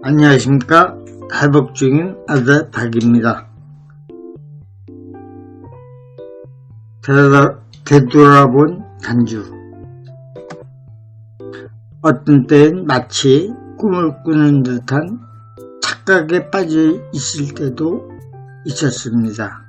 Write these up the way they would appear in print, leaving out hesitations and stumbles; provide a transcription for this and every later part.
안녕하십니까. 회복 중인 아들 박입니다. 되돌아본 단주. 어떤 때엔 마치 꿈을 꾸는 듯한 착각에 빠져 있을 때도 있었습니다.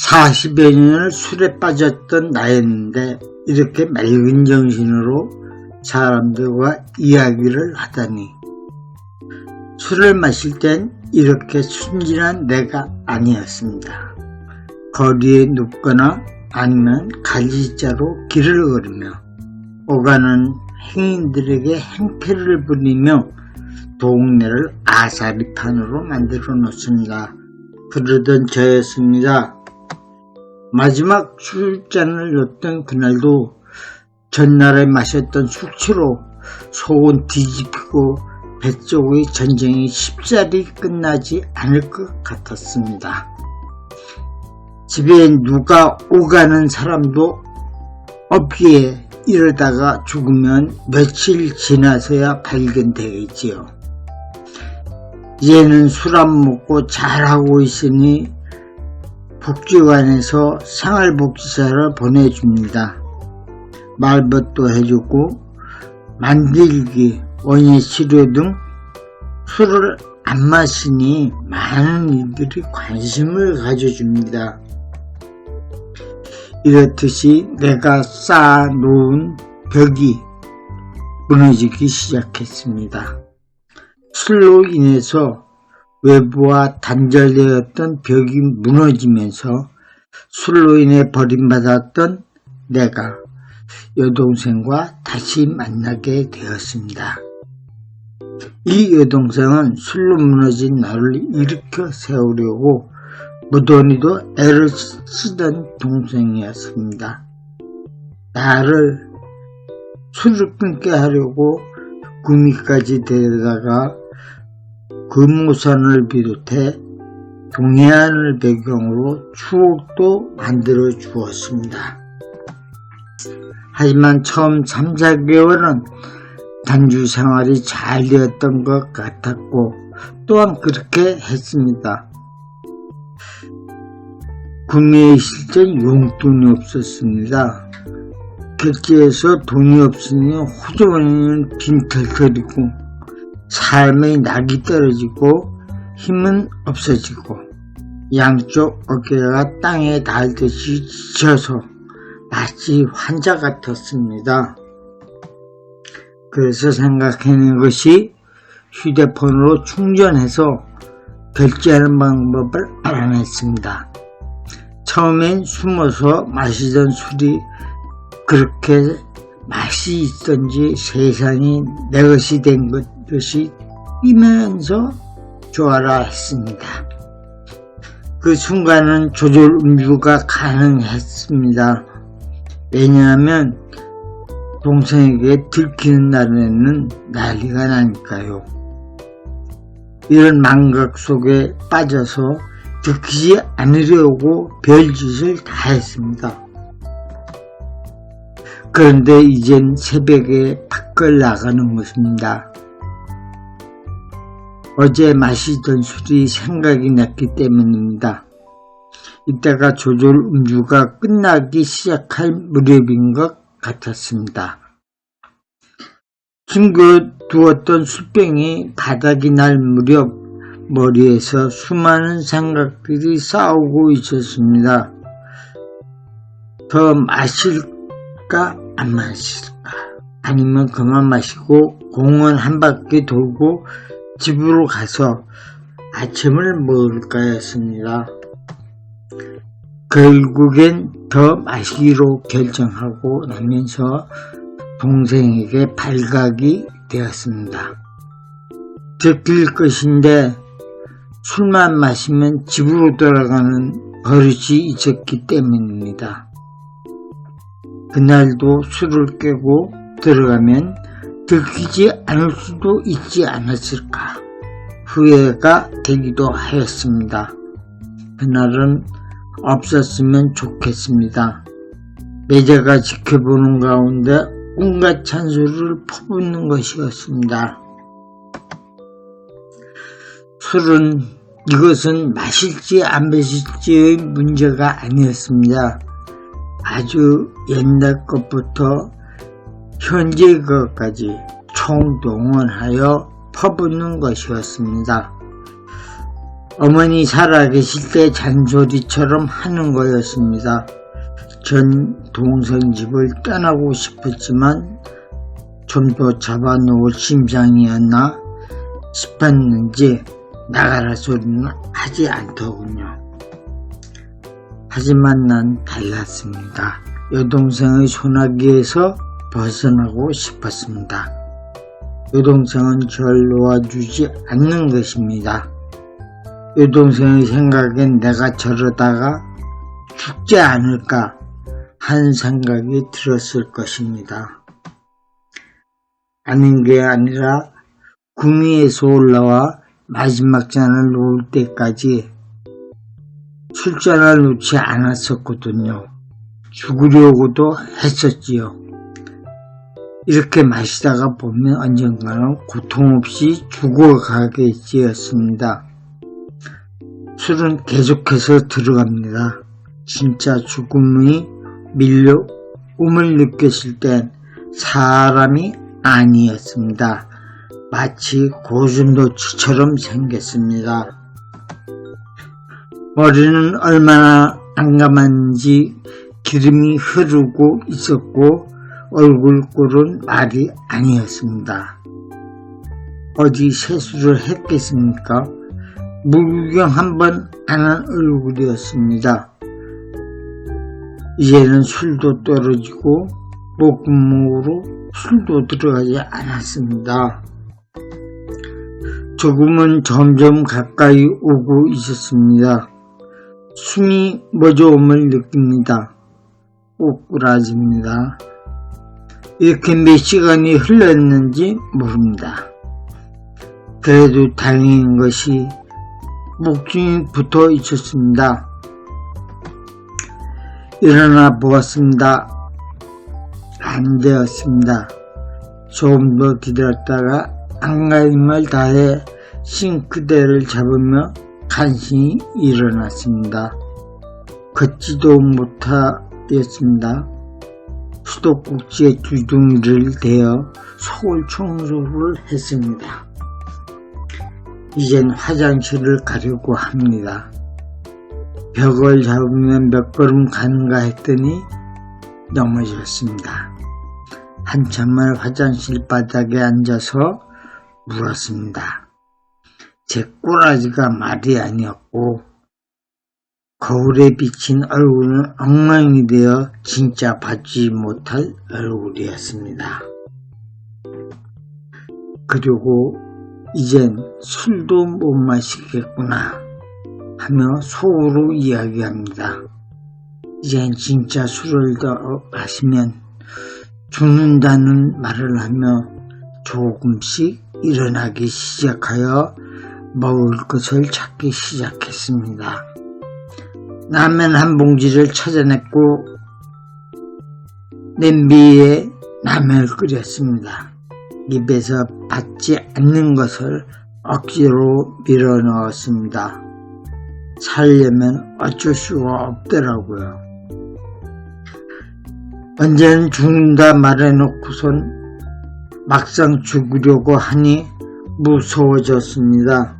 40여 년을 술에 빠졌던 나였는데 이렇게 맑은 정신으로 사람들과 이야기를 하다니. 술을 마실 땐 이렇게 순진한 내가 아니었습니다. 거리에 눕거나 아니면 갈지자로 길을 걸으며 오가는 행인들에게 행패를 부리며 동네를 아사리판으로 만들어 놓습니다. 그러던 저였습니다. 마지막 술잔을 놓던 그날도 전날에 마셨던 숙취로 속은 뒤집히고 뱃속의 전쟁이 쉽사리 끝나지 않을 것 같았습니다. 집에 누가 오가는 사람도 없기에 이러다가 죽으면 며칠 지나서야 발견되겠지요. 이제는 술 안 먹고 잘하고 있으니 복지관에서 생활복지사를 보내줍니다. 말벗도 해주고 만들기, 원예치료 등 술을 안 마시니 많은 이들이 관심을 가져줍니다. 이렇듯이 내가 쌓아놓은 벽이 무너지기 시작했습니다. 술로 인해서 외부와 단절되었던 벽이 무너지면서 술로 인해 버림받았던 내가 여동생과 다시 만나게 되었습니다. 이 여동생은 술로 무너진 나를 일으켜 세우려고 무던히도 애를 쓰던 동생이었습니다. 나를 술을 끊게 하려고 구미까지 데려다가 금오산을 비롯해 동해안을 배경으로 추억도 만들어 주었습니다. 하지만 처음 3, 4개월은 단주 생활이 잘 되었던 것 같았고 또한 그렇게 했습니다. 구미에 있을 땐 용돈이 없었습니다. 객지에서 돈이 없으니 호주머니는 빈털터리고 삶의 낙이 떨어지고 힘은 없어지고 양쪽 어깨가 땅에 닿듯이 지쳐서 마치 환자 같았습니다. 그래서 생각해낸 것이 휴대폰으로 충전해서 결제하는 방법을 알아냈습니다. 처음엔 숨어서 마시던 술이 그렇게 맛이 있던지 세상이 내 것이 된 것이 뛰면서 좋아라 했습니다. 그 순간은 조절 음주가 가능했습니다. 왜냐하면 동생에게 들키는 날에는 난리가 나니까요. 이런 망각 속에 빠져서 들키지 않으려고 별짓을 다 했습니다. 그런데 이젠 새벽에 밖을 나가는 것입니다. 어제 마시던 술이 생각이 났기 때문입니다. 이때가 조절 음주가 끝나기 시작할 무렵인 것 같았습니다. 숨겨두었던 술병이 바닥이 날 무렵 머리에서 수많은 생각들이 싸우고 있었습니다. 더 마실까 안 마실까, 아니면 그만 마시고 공원 한 바퀴 돌고 집으로 가서 아침을 먹을까였습니다. 결국엔 더 마시기로 결정하고 나면서 동생에게 발각이 되었습니다. 들킬 것인데 술만 마시면 집으로 돌아가는 버릇이 있었기 때문입니다. 그날도 술을 깨고 들어가면 들키지 않을 수도 있지 않았을까 후회가 되기도 하였습니다. 그날은 없었으면 좋겠습니다. 매제가 지켜보는 가운데 온갖 찬소리를 퍼붓는 것이었습니다. 술은 이것은 마실지 안 마실지의 문제가 아니었습니다. 아주 옛날 것부터 현재 것까지 총동원하여 퍼붓는 것이었습니다. 어머니 살아계실 때 잔소리처럼 하는 거였습니다. 전 동생 집을 떠나고 싶었지만 좀 더 잡아놓을 심상이었나 싶었는지 나가라 소리는 하지 않더군요. 하지만 난 달랐습니다. 여동생의 소나기에서 벗어나고 싶었습니다. 여동생은 절 놓아주지 않는 것입니다. 여동생의 생각엔 내가 저러다가 죽지 않을까 한 생각이 들었을 것입니다. 아닌 게 아니라 구미에서 올라와 마지막 잔을 놓을 때까지 술잔을 놓지 않았었거든요. 죽으려고도 했었지요. 이렇게 마시다가 보면 언젠가는 고통 없이 죽어가겠지였습니다. 술은 계속해서 들어갑니다. 진짜 죽음의 밀려옴을 느꼈을 땐 사람이 아니었습니다. 마치 고슴도치처럼 생겼습니다. 머리는 얼마나 난감한지 기름이 흐르고 있었고 얼굴꼴은 말이 아니었습니다. 어디 세수를 했겠습니까? 물구경 한번 안 한 얼굴이었습니다. 이제는 술도 떨어지고 목구멍으로 술도 들어가지 않았습니다. 조금은 점점 가까이 오고 있었습니다. 숨이 멎어옴을 느낍니다. 꼬꾸라집니다. 이렇게 몇 시간이 흘렀는지 모릅니다. 그래도 다행인 것이 목숨이 붙어 있었습니다. 일어나 보았습니다. 안 되었습니다. 조금 더 기다렸다가 안간힘을 다해 싱크대를 잡으며 간신히 일어났습니다. 걷지도 못하였습니다. 수도꼭지에 주둥이를 대어 속을 청소를 했습니다. 이젠 화장실을 가려고 합니다. 벽을 잡으면 몇 걸음 가는가 했더니 넘어졌습니다. 한참을 화장실 바닥에 앉아서 물었습니다. 제 꼬라지가 말이 아니었고 거울에 비친 얼굴은 엉망이 되어 진짜 받지 못할 얼굴이었습니다. 그리고 이젠 술도 못 마시겠구나 하며 속으로 이야기합니다. 이젠 진짜 술을 더 마시면 죽는다는 말을 하며 조금씩 일어나기 시작하여 먹을 것을 찾기 시작했습니다. 라면 한 봉지를 찾아냈고 냄비에 라면을 끓였습니다. 입에서 받지 않는 것을 억지로 밀어 넣었습니다. 살려면 어쩔 수가 없더라고요. 언제는 죽는다 말해놓고선 막상 죽으려고 하니 무서워졌습니다.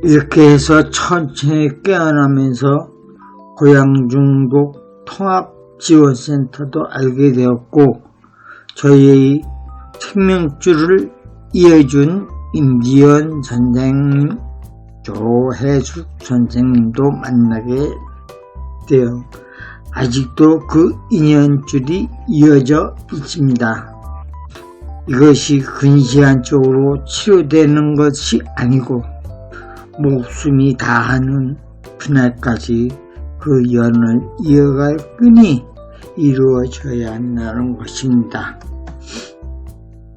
이렇게 해서 천천히 깨어나면서 고양중독 통합지원센터도 알게 되었고 저희의 생명줄을 이어준 임지연 선생님, 조혜숙 선생님도 만나게 되어 아직도 그 인연줄이 이어져 있습니다. 이것이 근시안적으로 치료되는 것이 아니고 목숨이 다하는 그날까지 그 연을 이어갈 끈이 이루어져야 한다는 것입니다.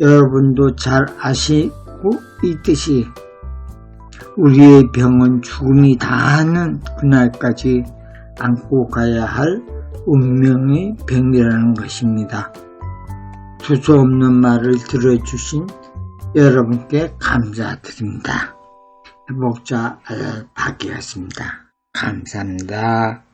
여러분도 잘 아시고 있듯이 우리의 병은 죽음이 다하는 그날까지 안고 가야 할 운명의 병이라는 것입니다. 두서없는 말을 들어주신 여러분께 감사드립니다. 회복자 알박이었습니다. 감사합니다.